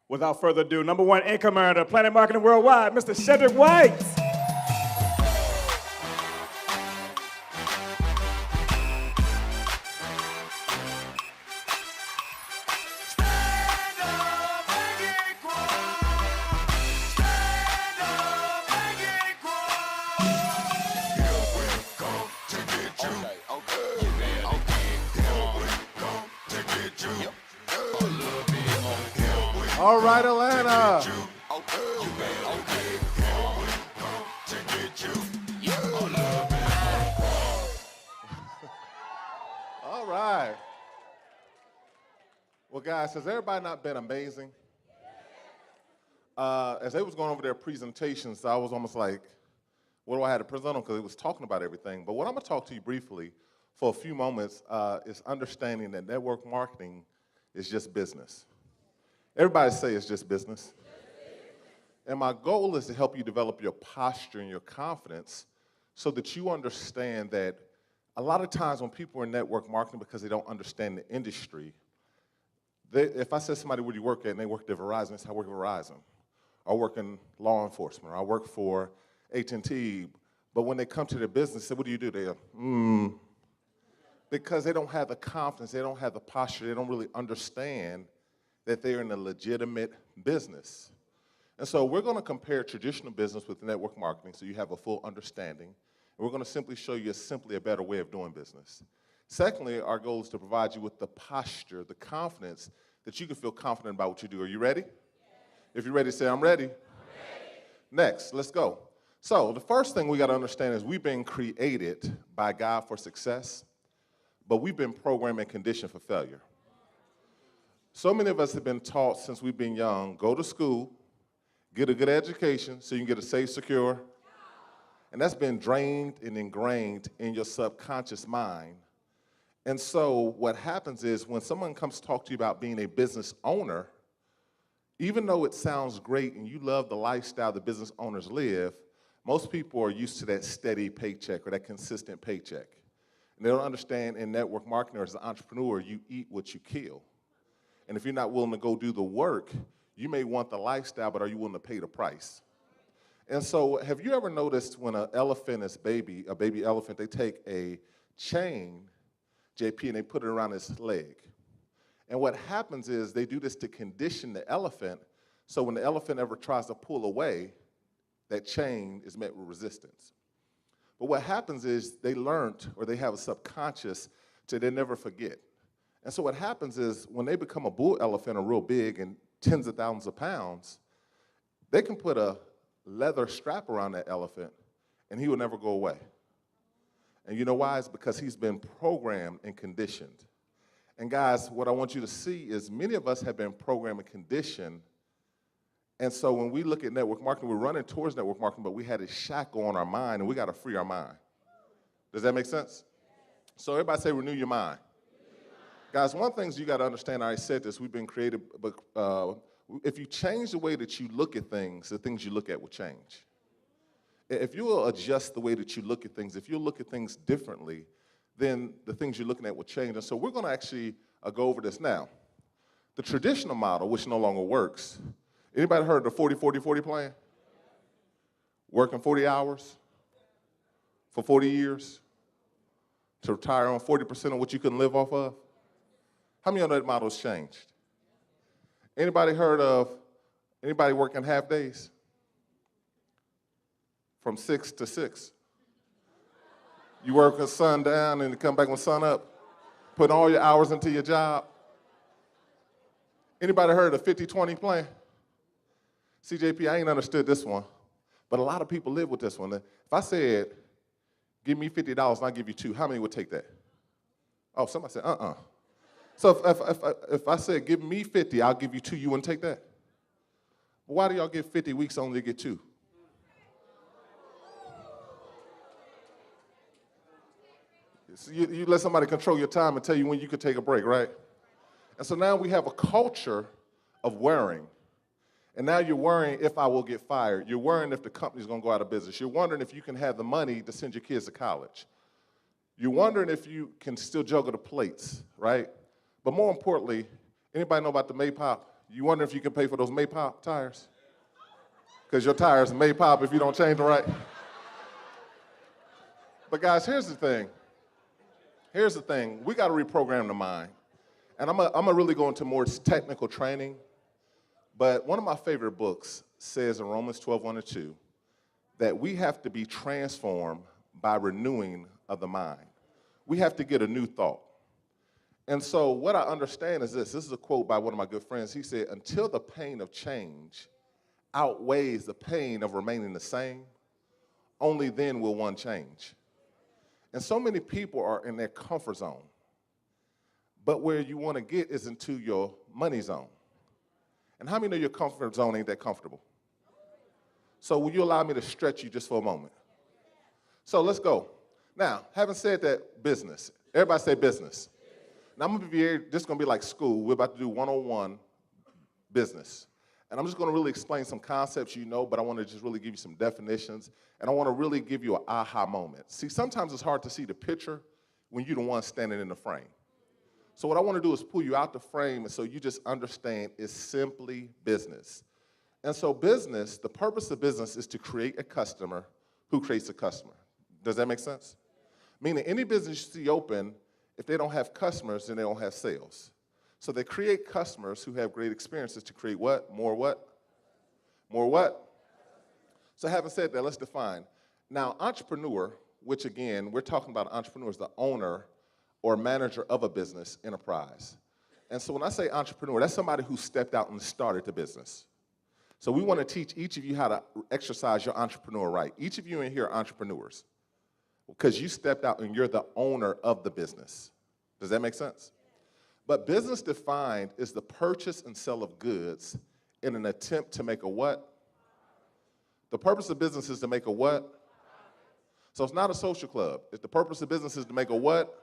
Without further ado, number one income earner, Planet Marketing Worldwide, Mr. Shedrick White. All right, Atlanta. All right. Well, guys, has everybody not been amazing? As they was going over their presentations, I was almost like, what do I have to present on? Because it was talking about everything. But what I'm going to talk to you briefly for a few moments is understanding that network marketing is just business. Everybody say it's just business. And my goal is to help you develop your posture and your confidence so that you understand that a lot of times when people are in network marketing because they don't understand the industry, if I said somebody, where do you work at, and they work at Verizon, they say, I work at Verizon. I work in law enforcement, or I work for AT&T. But when they come to their business, they say, what do you do? They go, because they don't have the confidence, they don't have the posture, they don't really understand that they're in a legitimate business. And so we're going to compare traditional business with network marketing so you have a full understanding. And we're going to simply show you simply a better way of doing business. Secondly, our goal is to provide you with the posture, the confidence that you can feel confident about what you do. Are you ready? Yes. If you're ready, say, I'm ready. I'm ready. Next, let's go. So the first thing we got to understand is we've been created by God for success, but we've been programmed and conditioned for failure. So many of us have been taught since we've been young, go to school, get a good education so you can get a safe, secure, and that's been drained and ingrained in your subconscious mind. And so what happens is when someone comes to talk to you about being a business owner, even though it sounds great and you love the lifestyle that business owners live, most people are used to that steady paycheck or that consistent paycheck. And they don't understand in network marketing or as an entrepreneur, you eat what you kill. And if you're not willing to go do the work, you may want the lifestyle, but are you willing to pay the price? And so have you ever noticed when an elephant is a baby elephant, they take a chain, JP, and they put it around its leg. And what happens is they do this to condition the elephant, so when the elephant ever tries to pull away, that chain is met with resistance. But what happens is they learned, or they have a subconscious, so they never forget. And so what happens is when they become a bull elephant or real big and tens of thousands of pounds, they can put a leather strap around that elephant and he will never go away. And you know why? It's because he's been programmed and conditioned. And guys, what I want you to see is many of us have been programmed and conditioned. And so when we look at network marketing, we're running towards network marketing, but we had a shackle on our mind and we got to free our mind. Does that make sense? So everybody say renew your mind. Guys, one thing you got to understand, I said this, we've been created, but if you change the way that you look at things, the things you look at will change. If you will adjust the way that you look at things, if you look at things differently, then the things you're looking at will change. And so we're going to actually go over this now. The traditional model, which no longer works, anybody heard of the 40-40-40 plan? Working 40 hours for 40 years to retire on 40% of what you can live off of? How many of that model has changed? Anybody heard of anybody working half days? From 6 to 6. You work with sun down and you come back with sun up, putting all your hours into your job. Anybody heard of the 50-20 plan? CJP, I ain't understood this one, but a lot of people live with this one. If I said, give me $50 and I'll give you $2, how many would take that? Oh, somebody said, So if I said, give me 50, I'll give you 2, you wouldn't take that? Why do y'all give 50 weeks only to get 2? So you let somebody control your time and tell you when you could take a break, right? And so now we have a culture of worrying. And now you're worrying if I will get fired. You're worrying if the company's going to go out of business. You're wondering if you can have the money to send your kids to college. You're wondering if you can still juggle the plates, right? But more importantly, anybody know about the Maypop? You wonder if you can pay for those May Pop tires? Because your tires may pop if you don't change them right. But guys, here's the thing. Here's the thing. We got to reprogram the mind. And I'm gonna really go into more technical training. But one of my favorite books says in Romans 12:1-2 that we have to be transformed by renewing of the mind. We have to get a new thought. And so what I understand is this. This is a quote by one of my good friends. He said, until the pain of change outweighs the pain of remaining the same, only then will one change. And so many people are in their comfort zone. But where you want to get is into your money zone. And how many know your comfort zone ain't that comfortable? So will you allow me to stretch you just for a moment? So let's go. Now, having said that, business. Everybody say business. Now, I'm going to be here, this is going to be like school. We're about to do 101 business. And I'm just going to really explain some concepts you know, but I want to just really give you some definitions. And I want to really give you an aha moment. See, sometimes it's hard to see the picture when you're the one standing in the frame. So what I want to do is pull you out the frame, and so you just understand it's simply business. And so business, the purpose of business is to create a customer who creates a customer. Does that make sense? Meaning any business you see open, if they don't have customers, then they don't have sales. So they create customers who have great experiences to create what? More what? More what? So having said that, let's define. Now, entrepreneur, which again, we're talking about entrepreneurs, the owner or manager of a business enterprise. And so when I say entrepreneur, that's somebody who stepped out and started the business. So we want to teach each of you how to exercise your entrepreneur right. Each of you in here are entrepreneurs because you stepped out and you're the owner of the business. Does that make sense? But business defined is the purchase and sale of goods in an attempt to make a what? The purpose of business is to make a what? So it's not a social club. It's the purpose of business is to make a what?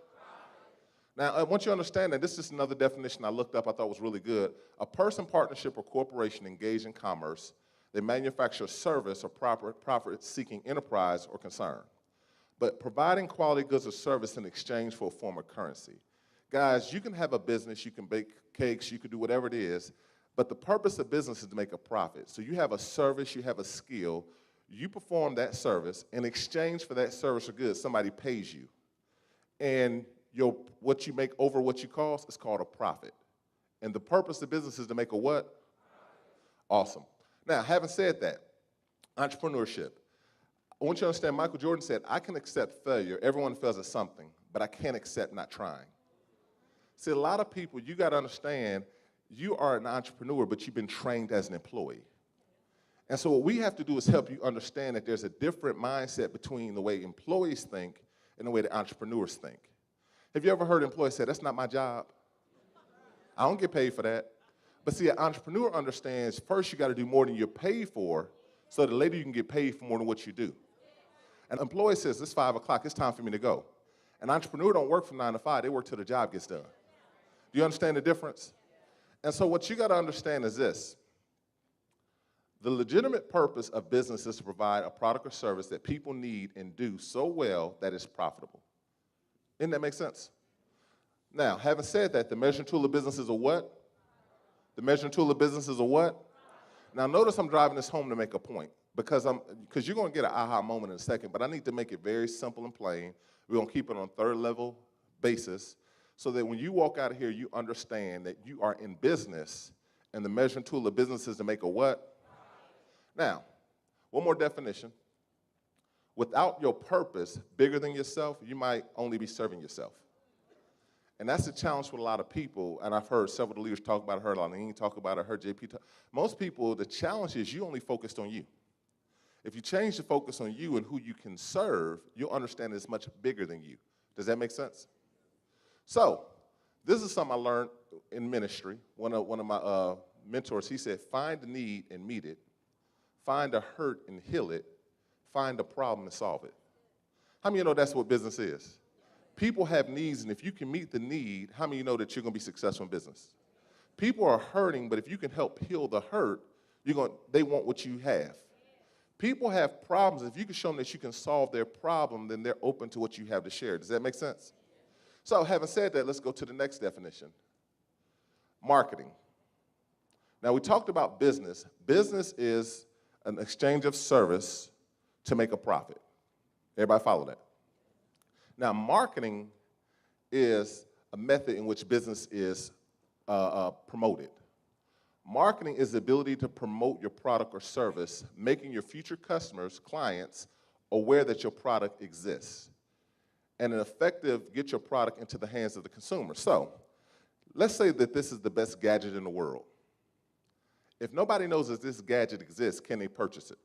Now, I want you to understand that this is another definition I looked up I thought was really good. A person, partnership, or corporation engaged in commerce, they manufacture a service or profit-seeking enterprise or concern, but providing quality goods or service in exchange for a form of currency. Guys, you can have a business, you can bake cakes, you can do whatever it is, but the purpose of business is to make a profit. So you have a service, you have a skill, you perform that service, in exchange for that service or goods, somebody pays you. And what you make over what you cost is called a profit. And the purpose of business is to make a what? Awesome. Now, having said that, entrepreneurship. I want you to understand, Michael Jordan said, I can accept failure. Everyone fails at something, but I can't accept not trying. See, a lot of people, you got to understand, you are an entrepreneur, but you've been trained as an employee. And so what we have to do is help you understand that there's a different mindset between the way employees think and the way the entrepreneurs think. Have you ever heard employees say, that's not my job? I don't get paid for that. But see, an entrepreneur understands first you got to do more than you're paid for so that later you can get paid for more than what you do. An employee says, it's 5 o'clock, it's time for me to go. An entrepreneur don't work from 9 to 5, they work till the job gets done. Do you understand the difference? And so what you got to understand is this. The legitimate purpose of business is to provide a product or service that people need and do so well that it's profitable. Didn't that make sense? Now, having said that, the measuring tool of business is a what? The measuring tool of business is a what? Now, notice I'm driving this home to make a point because you're going to get an aha moment in a second, but I need to make it very simple and plain. We're going to keep it on third level basis so that when you walk out of here, you understand that you are in business and the measuring tool of business is to make a what? Now, one more definition. Without your purpose bigger than yourself, you might only be serving yourself. And that's the challenge with a lot of people, and I've heard several of the leaders talk about it, heard Alani talk about it, heard JP talk. Most people, the challenge is you only focused on you. If you change the focus on you and who you can serve, you'll understand it's much bigger than you. Does that make sense? So, this is something I learned in ministry. One of my mentors, he said, find the need and meet it. Find a hurt and heal it. Find a problem and solve it. How many of you know that's what business is? People have needs, and if you can meet the need, how many of you know that you're going to be successful in business? People are hurting, but if you can help heal the hurt, they want what you have. People have problems. If you can show them that you can solve their problem, then they're open to what you have to share. Does that make sense? So having said that, let's go to the next definition. Marketing. Now, we talked about business. Business is an exchange of service to make a profit. Everybody follow that? Now, marketing is a method in which business is promoted. Marketing is the ability to promote your product or service, making your future customers, clients, aware that your product exists. And an effective, get your product into the hands of the consumer. So, let's say that this is the best gadget in the world. If nobody knows that this gadget exists, can they purchase it?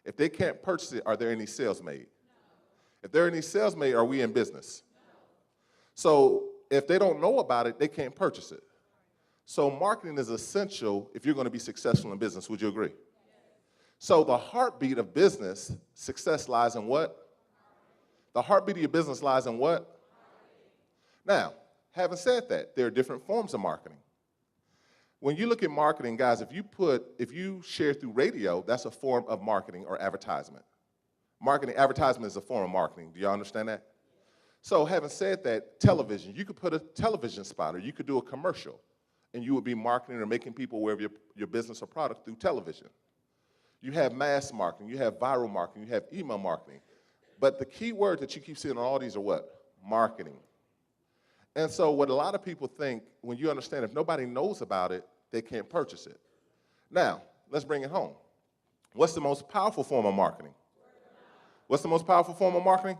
If they can't purchase it, are there any sales made? If there are any sales made, are we in business? So if they don't know about it, they can't purchase it. So marketing is essential if you're going to be successful in business. Would you agree? So the heartbeat of business, success lies in what? The heartbeat of your business lies in what? Now, having said that, there are different forms of marketing. When you look at marketing, guys, if you share through radio, that's a form of marketing or advertisement. Advertisement is a form of marketing. Do y'all understand that? So having said that, television, you could put a television spot or you could do a commercial and you would be marketing or making people aware of your business or product through television. You have mass marketing, you have viral marketing, you have email marketing. But the key word that you keep seeing on all these are what? Marketing. And so what a lot of people think, when you understand if nobody knows about it, they can't purchase it. Now, let's bring it home. What's the most powerful form of marketing? What's the most powerful form of marketing?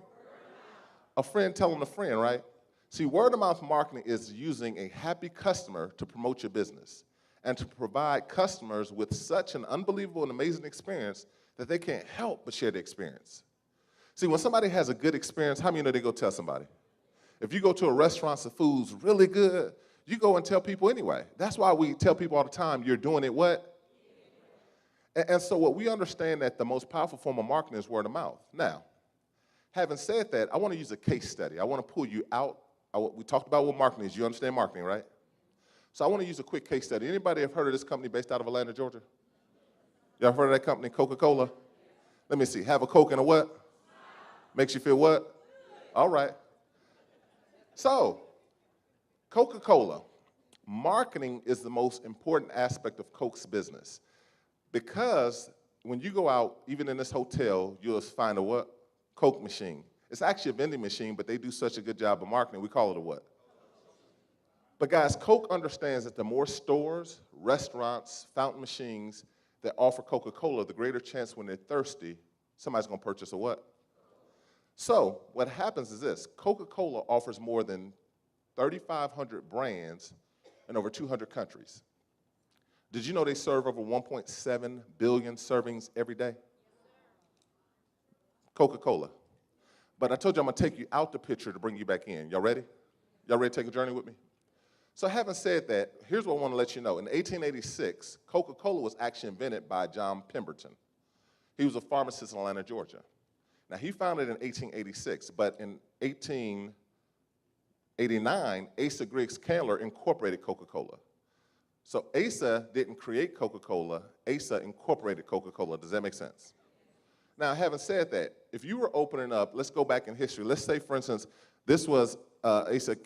A friend telling a friend, right? See, word of mouth marketing is using a happy customer to promote your business and to provide customers with such an unbelievable and amazing experience that they can't help but share the experience. See, when somebody has a good experience, how many know they go tell somebody? If you go to a restaurant, the food's really good, you go and tell people anyway. That's why we tell people all the time, you're doing it what? And so what we understand that the most powerful form of marketing is word of mouth. Now, having said that, I want to use a case study. I want to pull you out. We talked about what marketing is. You understand marketing, right? So I want to use a quick case study. Anybody have heard of this company based out of Atlanta, Georgia? Y'all heard of that company, Coca-Cola? Let me see. Have a Coke and a what? Makes you feel what? All right. So, Coca-Cola, marketing is the most important aspect of Coke's business because when you go out, even in this hotel, you'll find a what? Coke machine. It's actually a vending machine, but they do such a good job of marketing, we call it a what? But guys, Coke understands that the more stores, restaurants, fountain machines that offer Coca-Cola, the greater chance when they're thirsty, somebody's going to purchase a what? So what happens is this. Coca-Cola offers more than 3,500 brands in over 200 countries. Did you know they serve over 1.7 billion servings every day? Coca-Cola. But I told you I'm going to take you out the picture to bring you back in. Y'all ready? Y'all ready to take a journey with me? So having said that, here's what I want to let you know. In 1886, Coca-Cola was actually invented by John Pemberton. He was a pharmacist in Atlanta, Georgia. Now, he founded in 1886, but in 1889, Asa Griggs Candler incorporated Coca-Cola. So Asa didn't create Coca-Cola, Asa incorporated Coca-Cola. Does that make sense? Now, having said that, if you were opening up, let's go back in history. Let's say, for instance, this was Asa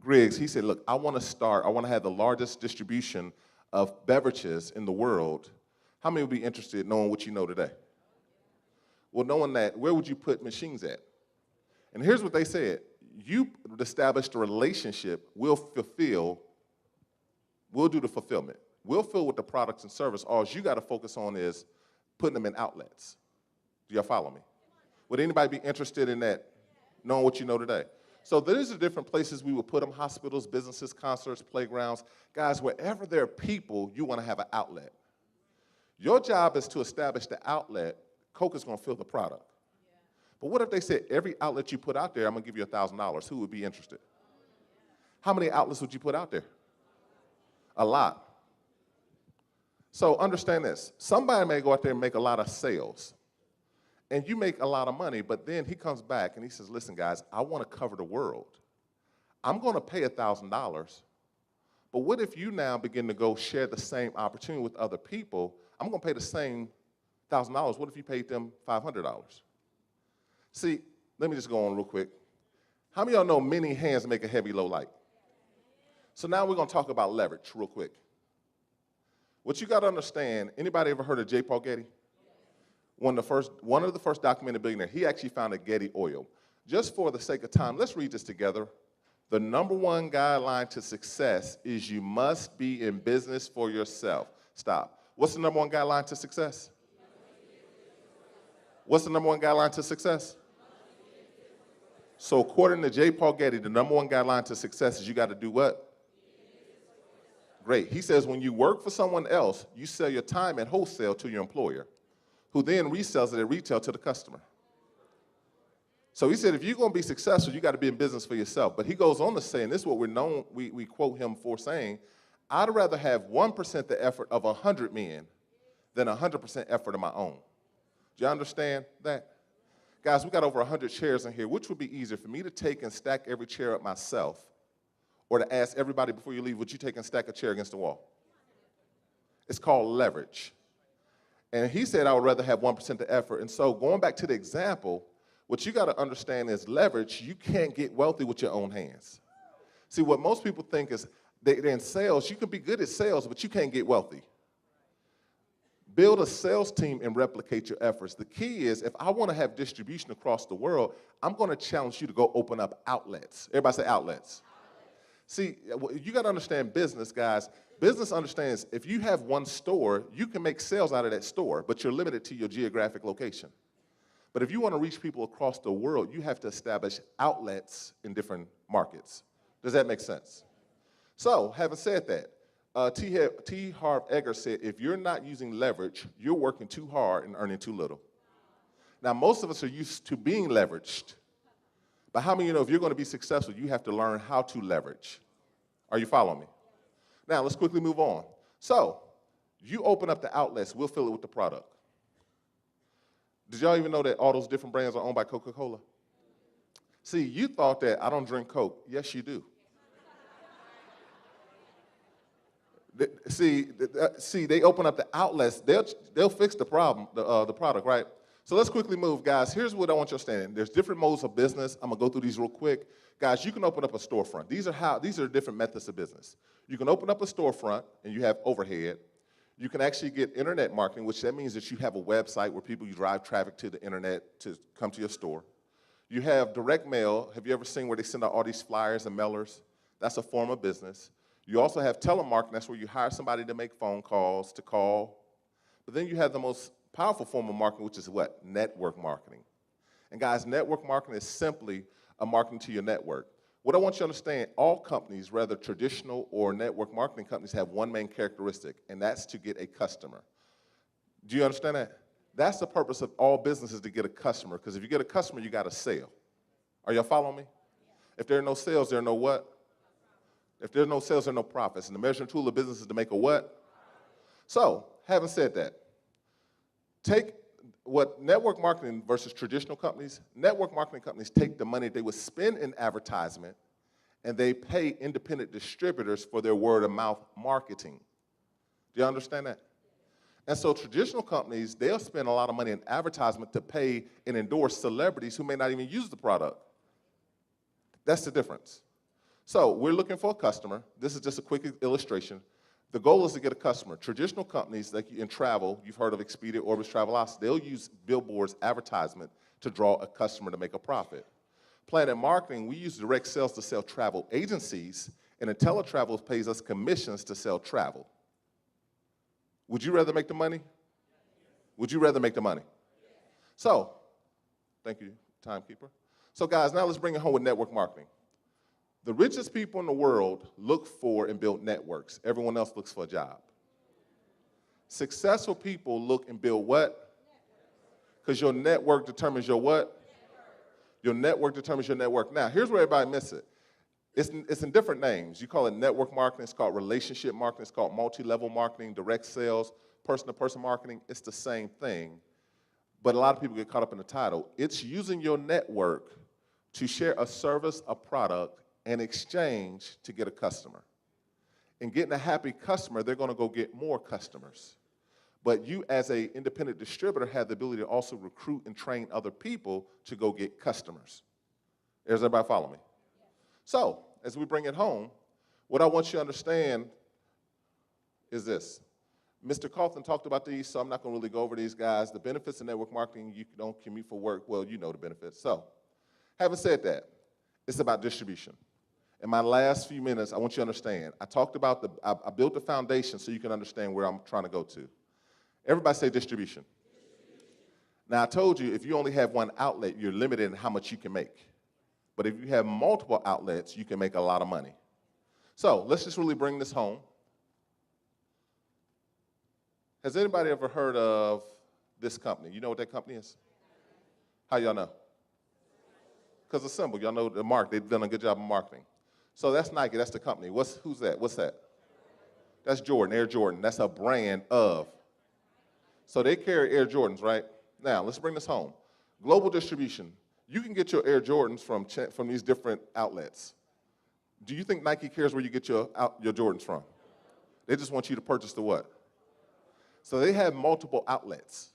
Griggs. He said, look, I want to have the largest distribution of beverages in the world. How many would be interested in knowing what you know today? Well, knowing that, where would you put machines at? And here's what they said. You established a relationship, we'll do the fulfillment. We'll fill with the products and service. All you got to focus on is putting them in outlets. Do y'all follow me? Would anybody be interested in that, knowing what you know today? So these are different places we will put them, hospitals, businesses, concerts, playgrounds. Guys, wherever there are people, you want to have an outlet. Your job is to establish the outlet. Coke is going to fill the product. But what if they said every outlet you put out there, I'm going to give you $1,000. Who would be interested? How many outlets would you put out there? A lot. So understand this. Somebody may go out there and make a lot of sales. And you make a lot of money, but then he comes back and he says, listen, guys, I want to cover the world. I'm going to pay $1,000. But what if you now begin to go share the same opportunity with other people? I'm going to pay the same $1,000. What if you paid them $500? See, let me just go on real quick. How many of y'all know many hands make a heavy load light? So now we're going to talk about leverage real quick. What you got to understand, anybody ever heard of J. Paul Getty? One of the first documented billionaires. He actually founded Getty Oil. Just for the sake of time, let's read this together. The number one guideline to success is you must be in business for yourself. Stop. What's the number one guideline to success? What's the number one guideline to success? So according to J. Paul Getty, the number one guideline to success is you got to do what? Great. He says when you work for someone else, you sell your time at wholesale to your employer, who then resells it at retail to the customer. So he said if you're going to be successful, you got to be in business for yourself. But he goes on to say, and this is what we quote him for saying, I'd rather have 1% the effort of 100 men than 100% effort of my own. Do you understand that? Guys, we got over 100 chairs in here. Which would be easier, for me to take and stack every chair up myself, or to ask everybody before you leave, would you take and stack a chair against the wall? It's called leverage. And he said, I would rather have 1% the effort. And so going back to the example, what you got to understand is leverage, you can't get wealthy with your own hands. See, what most people think is they're in sales. You can be good at sales, but you can't get wealthy. Build a sales team and replicate your efforts. The key is if I want to have distribution across the world, I'm going to challenge you to go open up outlets. Everybody say outlets. See, you got to understand business, guys. Business understands if you have one store, you can make sales out of that store, but you're limited to your geographic location. But if you want to reach people across the world, you have to establish outlets in different markets. Does that make sense? So, having said that, T. Harv Eker said, if you're not using leverage, you're working too hard and earning too little. Now, most of us are used to being leveraged. But how many of you know if you're going to be successful, you have to learn how to leverage? Are you following me? Now, let's quickly move on. So, you open up the outlets, we'll fill it with the product. Did y'all even know that all those different brands are owned by Coca-Cola? See, you thought that I don't drink Coke. Yes, you do. See, they open up the outlets. They'll fix the problem, the product, right? So let's quickly move, guys. Here's what I want you to understand. There's different modes of business. I'm gonna go through these real quick. Guys, you can open up a storefront. These are different methods of business. You can open up a storefront and you have overhead. You can actually get internet marketing, which that means that you have a website where you drive traffic to the internet to come to your store. You have direct mail. Have you ever seen where they send out all these flyers and mailers? That's a form of business. You also have telemarketing. That's where you hire somebody to make phone calls, to call. But then you have the most powerful form of marketing, which is what? Network marketing. And guys, network marketing is simply a marketing to your network. What I want you to understand, all companies, whether traditional or network marketing companies, have one main characteristic, and that's to get a customer. Do you understand that? That's the purpose of all businesses, to get a customer, because if you get a customer, you got to sell. Are y'all following me? If there are no sales, there are no what? If there's no sales, there are no profits. And the measuring tool of business is to make a what? So, having said that, take what network marketing versus traditional companies, network marketing companies take the money they would spend in advertisement and they pay independent distributors for their word of mouth marketing. Do you understand that? And so traditional companies, they'll spend a lot of money in advertisement to pay and endorse celebrities who may not even use the product. That's the difference. So we're looking for a customer. This is just a quick illustration. The goal is to get a customer. Traditional companies, like in travel, you've heard of Expedia, Orbis, Travelocity, they'll use billboards, advertisement to draw a customer to make a profit. Planet Marketing, we use direct sales to sell travel agencies, and IntelliTravel pays us commissions to sell travel. Would you rather make the money? Would you rather make the money? So, thank you, timekeeper. So guys, now let's bring it home with network marketing. The richest people in the world look for and build networks. Everyone else looks for a job. Successful people look and build what? Because your network determines your what? Your network determines your network. Now, here's where everybody misses it. It's in different names. You call it network marketing. It's called relationship marketing. It's called multi-level marketing, direct sales, person-to-person marketing. It's the same thing. But a lot of people get caught up in the title. It's using your network to share a service, a product, and exchange to get a customer. And getting a happy customer, they're going to go get more customers. But you, as an independent distributor, have the ability to also recruit and train other people to go get customers. Does everybody follow me? So, as we bring it home, what I want you to understand is this. Mr. Coughlin talked about these, so I'm not going to really go over these guys. The benefits of network marketing, you don't commute for work. Well, you know the benefits. So, having said that, it's about distribution. In my last few minutes, I want you to understand. I talked about I built the foundation so you can understand where I'm trying to go to. Everybody say distribution. Now, I told you if you only have one outlet, you're limited in how much you can make. But if you have multiple outlets, you can make a lot of money. So let's just really bring this home. Has anybody ever heard of this company? You know what that company is? How y'all know? Because it's simple. Y'all know the mark. They've done a good job of marketing. So that's Nike. That's the company. Who's that? What's that? That's Jordan, Air Jordan. That's a brand of. So they carry Air Jordans, right? Now, let's bring this home. Global distribution. You can get your Air Jordans from these different outlets. Do you think Nike cares where you get your Jordans from? They just want you to purchase the what? So they have multiple outlets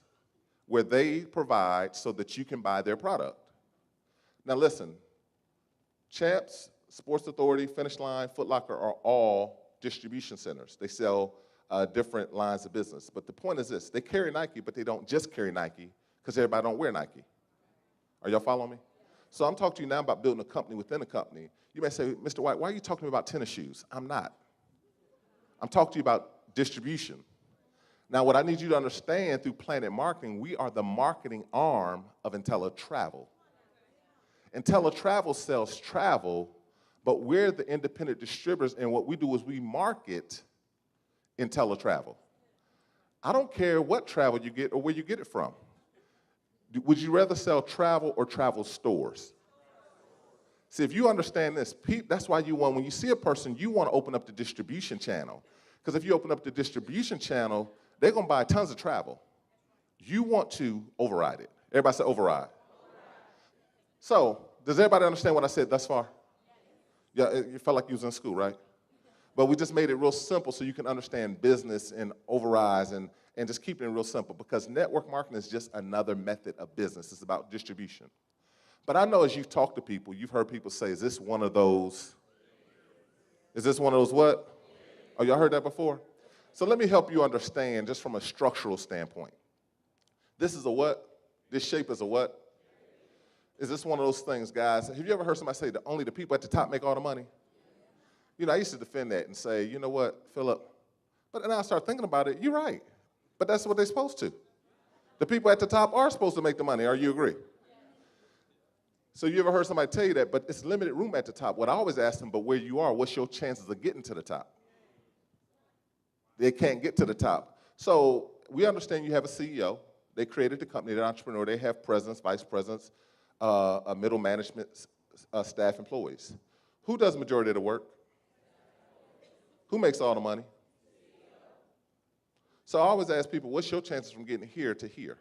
where they provide so that you can buy their product. Now listen, Champs, Sports Authority, Finish Line, Foot Locker are all distribution centers. They sell different lines of business. But the point is this, they carry Nike, but they don't just carry Nike because everybody don't wear Nike. Are y'all following me? So I'm talking to you now about building a company within a company. You may say, Mr. White, why are you talking to me about tennis shoes? I'm not. I'm talking to you about distribution. Now, what I need you to understand through Planet Marketing, we are the marketing arm of IntelliTravel. IntelliTravel sells travel, but we're the independent distributors, and what we do is we market IntelliTravel. I don't care what travel you get or where you get it from. Would you rather sell travel or travel stores? See, if you understand this, that's why when you see a person, you want to open up the distribution channel. Because if you open up the distribution channel, they're going to buy tons of travel. You want to override it. Everybody say override. So, does everybody understand what I said thus far? Yeah, you felt like you was in school, right? But we just made it real simple so you can understand business and overrides and just keeping it real simple, because network marketing is just another method of business. It's about distribution. But I know as you've talked to people, you've heard people say, is this one of those what? Oh, y'all heard that before? So let me help you understand just from a structural standpoint. This is a what? This shape is a what? Is this one of those things, guys? Have you ever heard somebody say that only the people at the top make all the money? You know, I used to defend that and say, you know what, Philip? But then I started thinking about it, you're right. But that's what they're supposed to. The people at the top are supposed to make the money. Are you agree? So you ever heard somebody tell you that, but it's limited room at the top. What I always ask them, but where you are, what's your chances of getting to the top? They can't get to the top. So we understand you have a CEO. They created the company, they're an entrepreneur. They have presidents, vice presidents, middle management, staff employees. Who does the majority of the work? Who makes all the money? So I always ask people, what's your chances from getting here to here?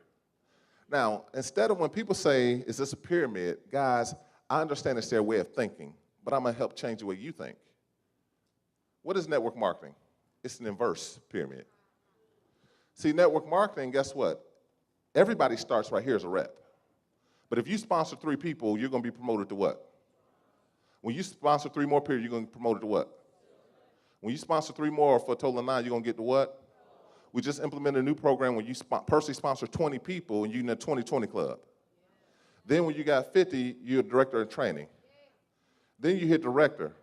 Now, instead of when people say, is this a pyramid? Guys, I understand it's their way of thinking, but I'm going to help change the way you think. What is network marketing? It's an inverse pyramid. See, network marketing, guess what? Everybody starts right here as a rep. But if you sponsor 3 people, you're going to be promoted to what? When you sponsor 3 more people, you're going to be promoted to what? When you sponsor 3 more for a total of 9, you're going to get to what? We just implemented a new program where you personally sponsor 20 people and you're in the 2020 club. Then when you got 50, you're a director of training. Then you hit director.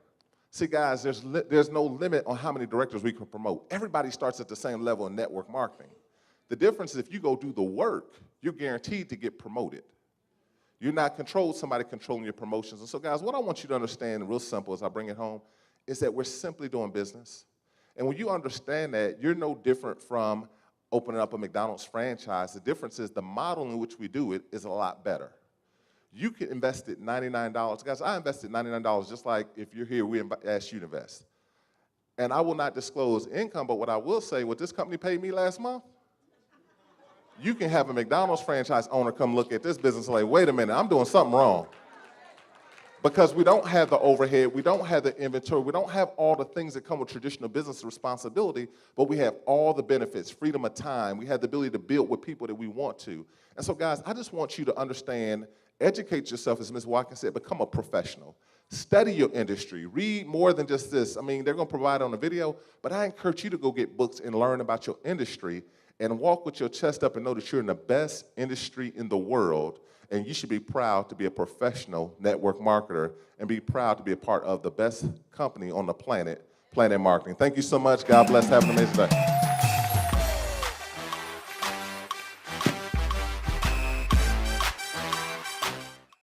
See, guys, there's no limit on how many directors we can promote. Everybody starts at the same level in network marketing. The difference is if you go do the work, you're guaranteed to get promoted. You're not controlled, somebody controlling your promotions. And so, guys, what I want you to understand, real simple as I bring it home, is that we're simply doing business. And when you understand that, you're no different from opening up a McDonald's franchise. The difference is the model in which we do it is a lot better. You can invest it $99. Guys, I invested $99 just like if you're here, we ask you to invest. And I will not disclose income, but what I will say, what this company paid me last month, you can have a McDonald's franchise owner come look at this business and like, wait a minute, I'm doing something wrong. Because we don't have the overhead, we don't have the inventory, we don't have all the things that come with traditional business responsibility, but we have all the benefits, freedom of time, we have the ability to build with people that we want to. And so guys, I just want you to understand, educate yourself, as Ms. Watkins said, become a professional. Study your industry. Read more than just this. I mean, they're going to provide on the video, but I encourage you to go get books and learn about your industry and walk with your chest up and know that you're in the best industry in the world, and you should be proud to be a professional network marketer and be proud to be a part of the best company on the planet, Planet Marketing. Thank you so much. God bless. Have an amazing day.